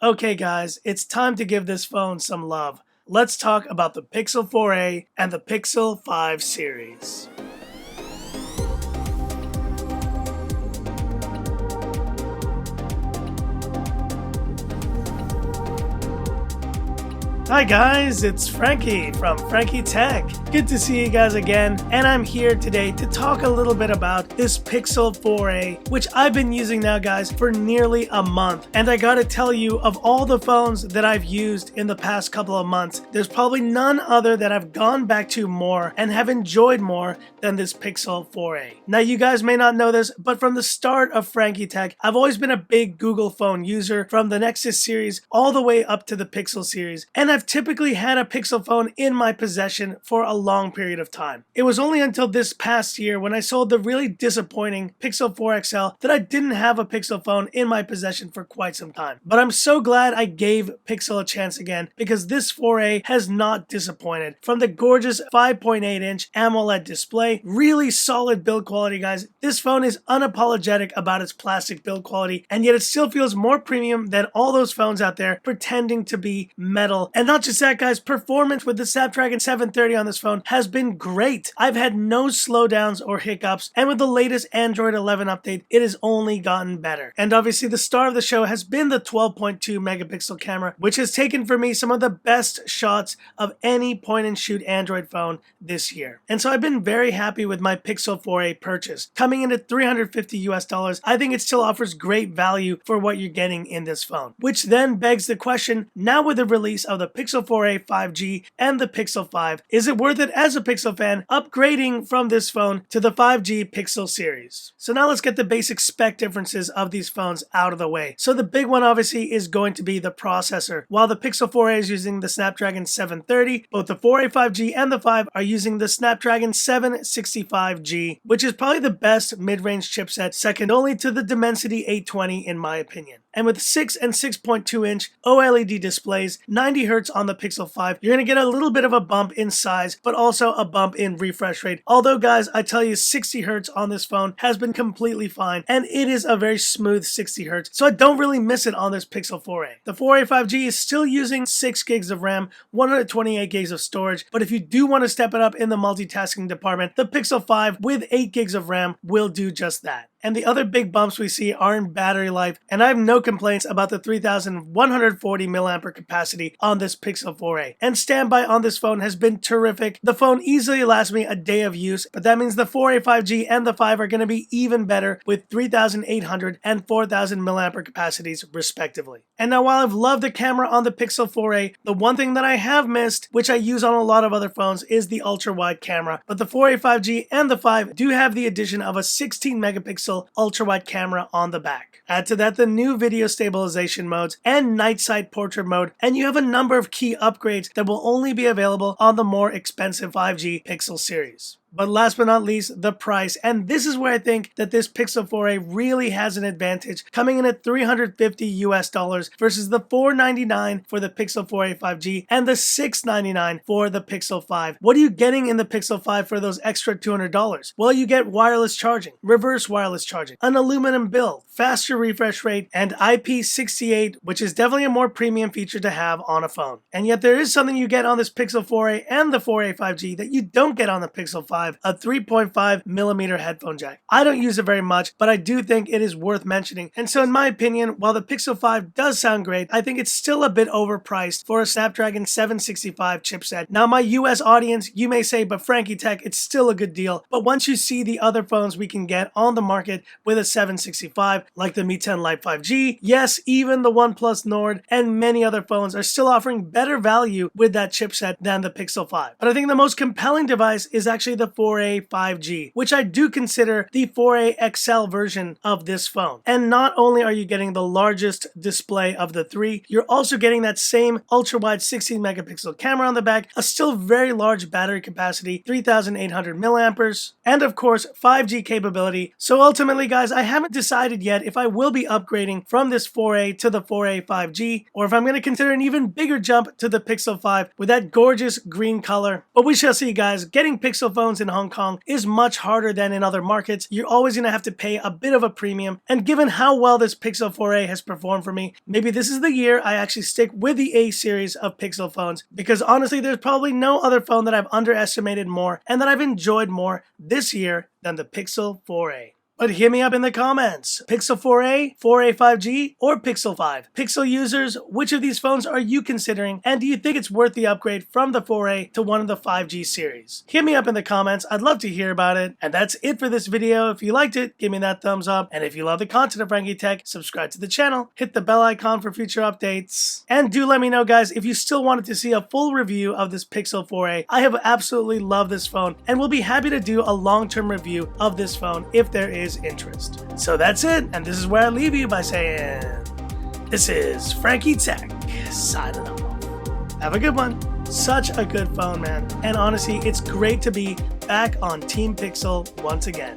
Okay guys, it's time to give this phone some love. Let's talk about the Pixel 4a and the Pixel 5 series. Hi guys, it's Frankie from Frankie Tech. Good to see you guys again, and I'm here today to talk a little bit about this Pixel 4a, which I've been using now guys for nearly a month. And I gotta tell you, of all the phones that I've used in the past couple of months, there's probably none other that I've gone back to more and have enjoyed more than this Pixel 4a. Now you guys may not know this, but from the start of Frankie Tech, I've always been a big Google phone user, from the Nexus series all the way up to the Pixel series, and I've typically had a Pixel phone in my possession for a long period of time. It was only until this past year when I sold the really disappointing Pixel 4 XL that I didn't have a Pixel phone in my possession for quite some time. But I'm so glad I gave Pixel a chance again, because this 4a has not disappointed. From the gorgeous 5.8-inch AMOLED display, really solid build quality guys. This phone is unapologetic about its plastic build quality, and yet it still feels more premium than all those phones out there pretending to be metal. And not just that guys, performance with the Snapdragon 730 on this phone has been great. I've had no slowdowns or hiccups, and with the latest Android 11 update, it has only gotten better. And obviously the star of the show has been the 12.2 megapixel camera, which has taken for me some of the best shots of any point and shoot Android phone this year. And so I've been very happy with my Pixel 4a purchase. Coming in at $350 I think it still offers great value for what you're getting in this phone. Which then begs the question, now with the release of the Pixel 4a 5G and the Pixel 5, is it worth it as a Pixel fan upgrading from this phone to the 5G Pixel series? So now let's get the basic spec differences of these phones out of the way. So the big one obviously is going to be the processor. While the Pixel 4a is using the Snapdragon 730, both the 4a 5G and the 5 are using the Snapdragon 765G, which is probably the best mid-range chipset, second only to the Dimensity 820 in my opinion. And with 6 and 6.2 inch OLED displays, 90 Hz on the Pixel 5, you're going to get a little bit of a bump in size, but also a bump in refresh rate. Although guys, I tell you, 60 Hz on this phone has been completely fine, and it is a very smooth 60 Hz, so I don't really miss it on this Pixel 4a. The 4a 5G is still using 6 gigs of RAM, 128 gigs of storage, but if you do want to step it up in the multitasking department, the Pixel 5 with 8 gigs of RAM will do just that. And the other big bumps we see are in battery life, and I have no complaints about the 3140 mAh capacity on this Pixel 4a. And standby on this phone has been terrific. The phone easily lasts me a day of use, but that means the 4a 5G and the 5 are going to be even better with 3800 and 4000 mAh capacities respectively. And now while I've loved the camera on the Pixel 4a, the one thing that I have missed, which I use on a lot of other phones, is the ultra wide camera. But the 4a 5G and the 5 do have the addition of a 16 megapixel ultra-wide camera on the back. Add to that the new video stabilization modes and night sight portrait mode, and you have a number of key upgrades that will only be available on the more expensive 5G Pixel series. But last but not least, the price. And this is where I think that this Pixel 4a really has an advantage, coming in at $350 versus the $499 for the Pixel 4a 5G and the $699 for the Pixel 5. What are you getting in the Pixel 5 for those extra $200? Well, you get wireless charging, reverse wireless charging, an aluminum build, faster refresh rate, and IP68, which is definitely a more premium feature to have on a phone. And yet there is something you get on this Pixel 4a and the 4a 5G that you don't get on the Pixel 5. A 3.5 millimeter headphone jack. I don't use it very much, but I do think it is worth mentioning. And so in my opinion, while the Pixel 5 does sound great, I think it's still a bit overpriced for a Snapdragon 765 chipset. Now my US audience, you may say, but Frankie Tech, it's still a good deal. But once you see the other phones we can get on the market with a 765, like the Mi 10 Lite 5G, yes, even the OnePlus Nord and many other phones are still offering better value with that chipset than the Pixel 5. But I think the most compelling device is actually the 4a 5G, which I do consider the 4a XL version of this phone. And not only are you getting the largest display of the three, you're also getting that same ultra-wide 16 megapixel camera on the back, a still very large battery capacity, 3800 milliamperes, and of course 5G capability. So ultimately guys, I haven't decided yet if I will be upgrading from this 4a to the 4a 5G, or if I'm going to consider an even bigger jump to the Pixel 5 with that gorgeous green color. But we shall see guys. Getting Pixel phones phones in Hong Kong is much harder than in other markets. You're always going to have to pay a bit of a premium, and given how well this Pixel 4a has performed for me, maybe this is the year I actually stick with the A series of Pixel phones, because honestly there's probably no other phone that I've underestimated more and that I've enjoyed more this year than the Pixel 4a. But hit me up in the comments. Pixel 4a, 4a 5G, or Pixel 5? Pixel users, which of these phones are you considering, and do you think it's worth the upgrade from the 4a to one of the 5G series? Hit me up in the comments. I'd love to hear about it. And that's it for this video. If you liked it, give me that thumbs up. And if you love the content of Frankie Tech, subscribe to the channel, hit the bell icon for future updates. And do let me know, guys, if you still wanted to see a full review of this Pixel 4a. I have absolutely loved this phone, and will be happy to do a long-term review of this phone if there is interest. So that's it, and this is where I leave you by saying, this is Frankie Tech signing off. Have a good one. Such a good phone, man. And honestly, it's great to be back on Team Pixel once again.